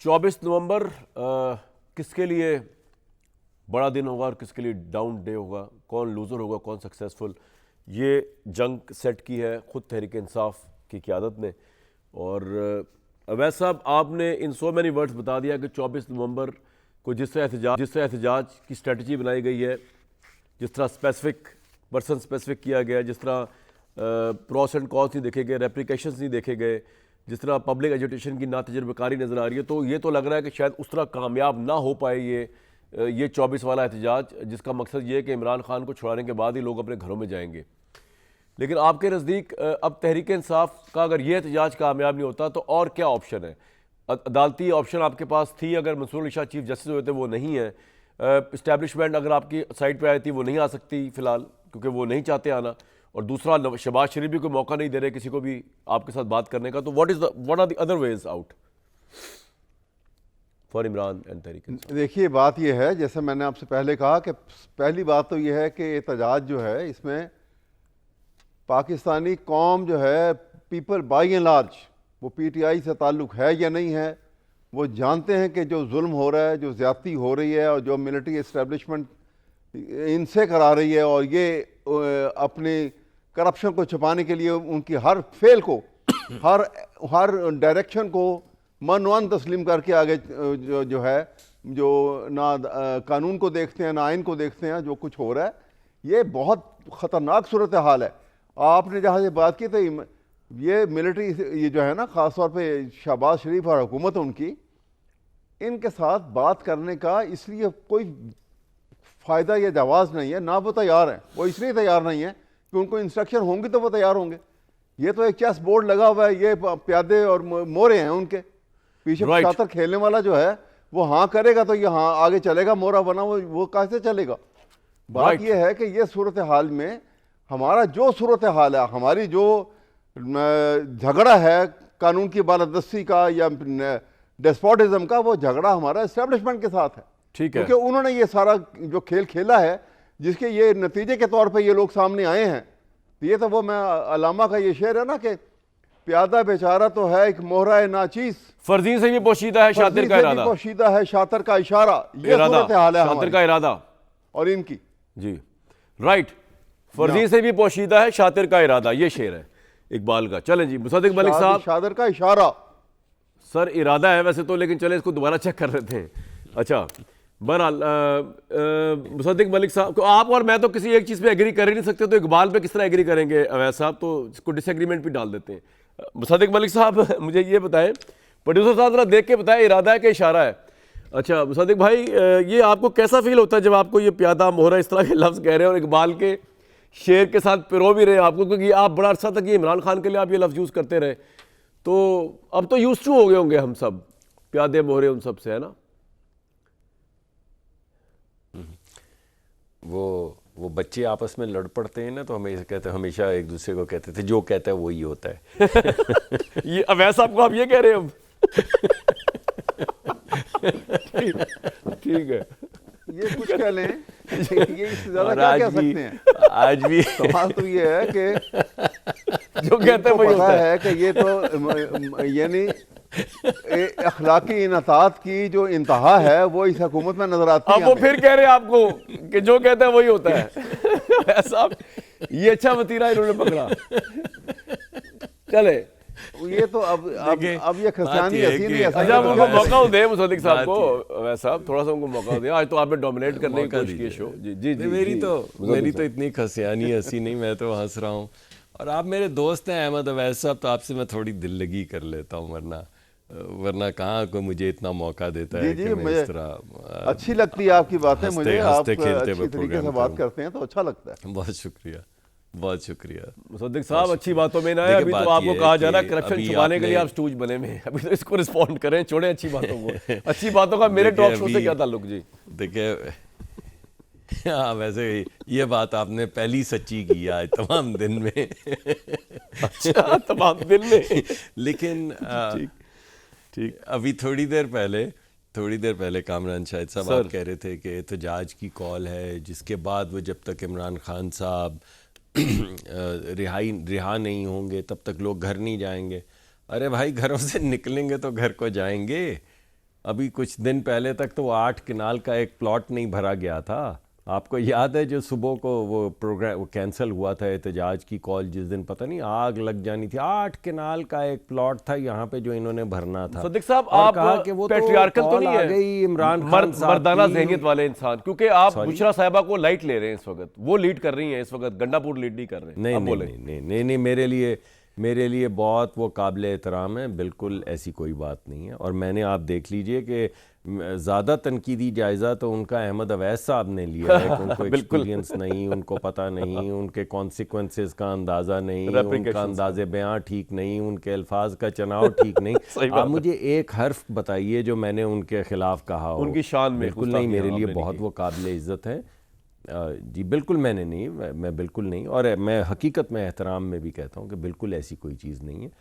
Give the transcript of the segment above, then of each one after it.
24 नवंबर किसके लिए बड़ा दिन होगा और किसके लिए डाउन डे होगा, कौन लूज़र होगा कौन सक्सेसफुल, ये जंग सेट की है खुद तहरीक इंसाफ की क़यादत ने। और अवैस साहब, आपने इन सो मैनी वर्ड्स बता दिया कि 24 नवंबर को जिस तरह एहतजाज की स्ट्रेटजी बनाई गई है, जिस तरह स्पेसिफिक पर्सन स्पेसिफिक किया गया, जिस तरह प्रोस एंड कॉन्स नहीं देखे गए, रेप्लिकेशंस नहीं देखे गए, जिस तरह पब्लिक एजुटेशन की ना तजर्बेकारी नज़र आ रही है, तो ये तो लग रहा है कि शायद उस तरह कामयाब ना हो पाए ये 24 वाला एहतजाज, जिसका मकसद ये है कि इमरान खान को छुड़ाने के बाद ही लोग अपने घरों में जाएंगे। लेकिन आपके नज़दीक अब तहरीक इंसाफ का अगर ये एहतजाज कामयाब नहीं होता तो और क्या ऑप्शन है? अदालती ऑप्शन आपके पास थी, अगर मंसूर अली शाह चीफ जस्टिस हुए थे वो नहीं है, इस्टेब्लिशमेंट अगर आपकी साइड पर आई थी वो नहीं आ सकती फ़िलहाल क्योंकि वो नहीं चाहते आना, और दूसरा शहबाज शरीफ भी कोई मौका नहीं दे रहे किसी को भी आपके साथ बात करने का, तो what are the other ways out for Imran and Tehreek Insaf? देखिए, बात यह है, जैसे मैंने आपसे पहले कहा कि पहली बात तो यह है कि एहतजाज जो है इसमें पाकिस्तानी कौम जो है, पीपल बाई एंड लार्ज, वो पीटीआई से ताल्लुक़ है या नहीं है, वो जानते हैं कि जो जुल्म हो रहा है, जो ज़्यादती हो रही है और जो मिलिट्री इस्टेब्लिशमेंट इनसे करा रही है, और ये अपनी करप्शन को छुपाने के लिए उनकी हर फेल को हर डायरेक्शन को मनवन तस्लीम करके आगे जो है, जो ना कानून को देखते हैं ना आइन को देखते हैं, जो कुछ हो रहा है ये बहुत ख़तरनाक सूरत हाल है। आपने जहाँ से बात की तो ये मिलिट्री, ये जो है ना, ख़ास तौर पे शहबाज शरीफ और हुकूमत उनकी, इनके साथ बात करने का इसलिए कोई फ़ायदा या जवाज़ नहीं है, ना वो तैयार हैं। वो इसलिए तैयार नहीं है कि उनको इंस्ट्रक्शन होंगी तो वो तैयार होंगे। ये तो एक चेस बोर्ड लगा हुआ है, ये प्यादे और मोरे हैं उनके पीछे। शातर खेलने वाला जो है वो हाँ करेगा तो ये हाँ आगे चलेगा, मोरा बना वो कैसे चलेगा? बात यह है कि ये सूरत हाल में हमारा जो सूरत हाल है, हमारी जो झगड़ा है कानून की बालादस्ती का या डेस्पोटिज्म का, वो झगड़ा हमारा एस्टेब्लिशमेंट के साथ है। ठीक है, क्योंकि उन्होंने ये सारा जो खेल खेला है, जिसके ये नतीजे के तौर पे ये लोग सामने आए हैं। ये तो वो मैं अलामा का ये शेर है ना कि प्यादा बेचारा तो है एक मोहरा नाचीज, फर्जी से भी पोशीदा है शातिर का इरादा, पोशीदा है शातिर का इशारा। ये सूरत हाल है शातिर का इरादा और इनकी। जी राइट, फर्जी से भी पोशीदा है शातिर का इरादा, ये शेर है इकबाल का। चलें जी, मुसद्दिक मलिक साहब। शातिर का इशारा सर इरादा है वैसे तो, लेकिन चले इसको दोबारा चेक कर लेते हैं। अच्छा, बहरहाल मुसद्दिक मलिक साहब, आप और मैं तो किसी एक चीज़ पे एग्री कर ही नहीं सकते, तो इकबाल पे किस तरह एग्री करेंगे अवैस साहब? तो इसको डिसएग्रीमेंट भी डाल देते हैं। मुसद्दिक मलिक साहब मुझे ये बताएं, प्रोड्यूसर साहब जरा देख के बताएं इरादा है कि इशारा है? अच्छा मुसद्दिक भाई, ये आपको कैसा फील होता है जब आपको ये प्यादा मोहरा इस तरह के लफ्ज़ कह रहे हैं और इकबाल के शेर के साथ पिरो भी रहे आपको, क्योंकि आप बड़ा अर्सा तक ये इमरान खान के लिए आप ये लफ्ज़ यूज़ करते रहे, तो अब तो यूज़ टू हो गए होंगे हम सब प्यादे मोहरे उन सब से, है ना? वो बच्चे आपस में लड़ पड़ते हैं ना, तो हमेशा एक दूसरे को कहते थे जो कहता है वही होता है। ये अवैस आपको आप ये कह रहे हैं अब? ठीक है, ये कुछ कह लें, ये इससे ज़्यादा क्या कह सकते हैं? आज भी सवाल तो ये है कि जो कहते हैं वही होता है कि ये तो यानी अखलाकी इनतात की जो इंतहा है वो इस हुकूमत में नजर आती है। अब वो फिर कह रहे हैं आपको कि जो कहता है वही होता है। ऐसा ये अच्छा वतीरा इन्होंने पकड़ा। चले, ये तो अब ये खस्तानी हसीन नहीं है। अच्छा, उनको मौका दे मुसद्दिक साहब को, वैसा थोड़ा सा उनको मौका दे। आज तो आपने डोमिनेट करने की कोशिश की शो। जी जी जी, मेरी तो इतनी खसियानी हंसी नहीं, मैं तो हंस रहा हूँ। और आप मेरे दोस्त हैं अहमद अवैस साहब, तो आपसे मैं थोड़ी दिल लगी कर लेता हूँ, वरना कहाँ कोई मुझे इतना मौका देता है कि मैं इस तरह। अच्छी लगती है आपकी बातें मुझे, आप अच्छी तरीके से बात करते हैं तो अच्छा लगता है। बहुत शुक्रिया, बहुत शुक्रिया मुसद्दिक साहब। अच्छी बातों में ना है, अभी तो आपको कहा जा रहा है करप्शन छुपाने के लिए आप स्टूज बने में, अभी तो इसको रिस्पॉन्ड करें, छोड़े अच्छी बातों को। अच्छी बातों का मेरे टॉक शो से क्या ताल्लुक? जी देखिए, हाँ वैसे ये बात आपने पहली सच्ची की आज तमाम दिन में। अच्छा, तमाम दिन में। लेकिन ठीक अभी थोड़ी देर पहले कामरान शाहिद साहब आप कह रहे थे कि एहतजाज की कॉल है, जिसके बाद वो जब तक इमरान खान साहब रिहा नहीं होंगे तब तक लोग घर नहीं जाएंगे। अरे भाई, घरों से निकलेंगे तो घर को जाएंगे। अभी कुछ दिन पहले तक तो 8 किनाल का एक प्लॉट नहीं भरा गया था। आपको याद है जो सुबह को वो प्रोग्राम वो कैंसिल हुआ था एहतजाज की कॉल, जिस दिन पता नहीं आग लग जानी थी, 8 किनाल का एक प्लॉट था यहाँ पे जो इन्होंने भरना था। सदिक साहब, और आप कहा कि वो पैट्रियार्कल तो कॉल नहीं आ है, गई इमरान खान साहब मर्दाना की। ज़हनियत वाले इंसान, क्योंकि आप बुशरा साहिबा को लाइट ले रहे हैं इस वक्त, वो लीड कर रही हैं इस वक्त, गंडापुर लीड नहीं कर रहे हैं। नहीं अब नहीं बोलें। नहीं नहीं नहीं, मेरे लिए बहुत वो काबिल एहतराम है, बिल्कुल ऐसी कोई बात नहीं है। और मैंने, आप देख लीजिए कि ज़्यादा तनकीदी जायज़ा तो उनका अहमद अवैस साहब ने लिया है कि उनको एक्सपीरियंस नहीं, उनको पता नहीं, उनके कॉन्सिक्वेंसेस का अंदाज़ा नहीं, उनका अंदाज़े बयां ठीक नहीं, उनके अल्फाज का चुनाव ठीक नहीं। आप मुझे एक हर्फ बताइए जो मैंने उनके खिलाफ कहा हो। उनकी शान में बिल्कुल नहीं, मेरे लिए बहुत वो काबिल इज़्ज़त है। जी बिल्कुल मैंने नहीं, मैं बिल्कुल नहीं, और मैं हकीकत में एहतराम में भी कहता हूँ कि बिल्कुल ऐसी कोई चीज़ नहीं है।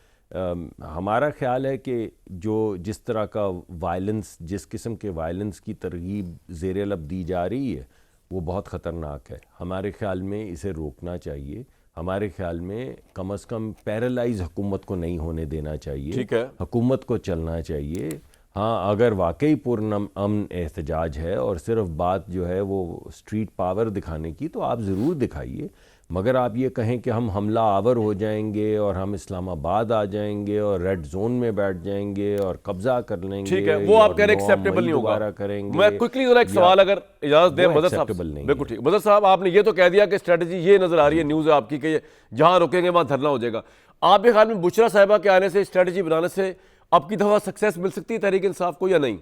हमारा ख्याल है कि जिस तरह का वायलेंस, जिस किस्म के वायलेंस की तरगीब ज़ेर लब दी जा रही है वो बहुत ख़तरनाक है। हमारे ख्याल में इसे रोकना चाहिए। हमारे ख्याल में कम से कम पैरालाइज हुकूमत को नहीं होने देना चाहिए। ठीक है, हुकूमत को चलना चाहिए। हाँ, अगर वाकई पूर्ण अमन एहतजाज है और सिर्फ बात जो है वो स्ट्रीट पावर दिखाने की, तो आप ज़रूर दिखाइए, मगर आप ये कहें कि हम हमला आवर हो जाएंगे और हम इस्लामाबाद आ जाएंगे और रेड जोन में बैठ जाएंगे और कब्जा कर लेंगे, ठीक है, वो आप कह रहे एक्सेप्टेबल नहीं होगा। करेंगे। मैं क्विकली जरा एक सवाल अगर इजाजत दें मदर साहब, बिल्कुल ठीक। मदर साहब, आपने ये तो कह दिया कि स्ट्रेटजी ये नजर आ रही है, न्यूज़ है आपकी कि जहां रुकेंगे वहां धरना हो जाएगा। आपके ख्याल में बुशरा साहिबा के आने से, स्ट्रेटजी बनाने से अब की दफा सक्सेस मिल सकती है तहरीक इंसाफ को या नहीं?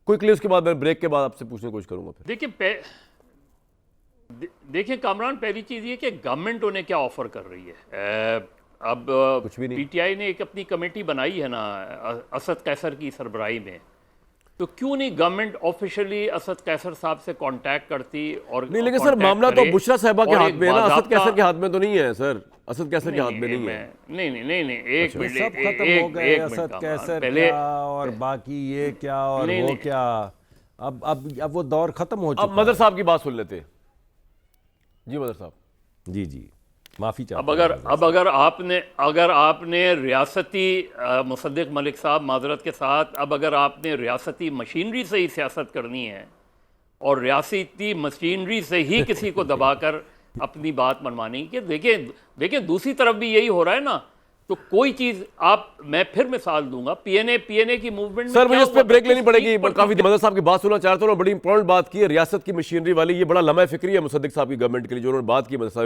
क्विकली, उसके बाद मैं ब्रेक के बाद आपसे पूछने की कोशिश करूंगा। फिर देखिए कामरान, पहली चीज़ ये कि गवर्नमेंट उन्हें क्या ऑफर कर रही है। अब कुछ भी नहीं। पीटीआई ने एक अपनी कमेटी बनाई है ना असद कैसर की सरबराही में, तो क्यों नहीं गवर्नमेंट ऑफिशियली असद कैसर साहब से कांटेक्ट करती? और नहीं, लेकिन सर मामला तो बुशरा साहिबा के हाथ में है ना, असद कैसर के हाथ में तो नहीं है सर, असद कैसर के हाथ में नहीं है। नहीं, एक मिनट, सब खत्म हो गए, असद कैसर पहले क्या और बाकी ये क्या और वो क्या, अब वो दौर खत्म हो चुका। अब मदर साहब की बात सुन लेते हैं। जी मदर साहब। जी माफ़ी चाहता अब अगर आपने रियासती मुसद्दिक मलिक साहब माजरत के साथ, अब अगर आपने रियासती मशीनरी से ही सियासत करनी है और रियासती मशीनरी से ही किसी को दबाकर अपनी बात मनवानी, कि देखिए दूसरी तरफ भी यही हो रहा है ना, तो कोई चीज मैं फिर मिसाल दूंगा, पीएनए की मूवमेंट में सर मुझे इस पे ब्रेक लेनी पड़ेगी। काफी मदर साहब की बात सुनना चाहता हूँ, बड़ी इंपॉर्टेंट बात की है रियासत की मशीनरी वाली, ये बड़ा लम्हा फिक्री है मुसद्दिक साहब की गवर्नमेंट के लिए जो उन्होंने बात की। मदर साहब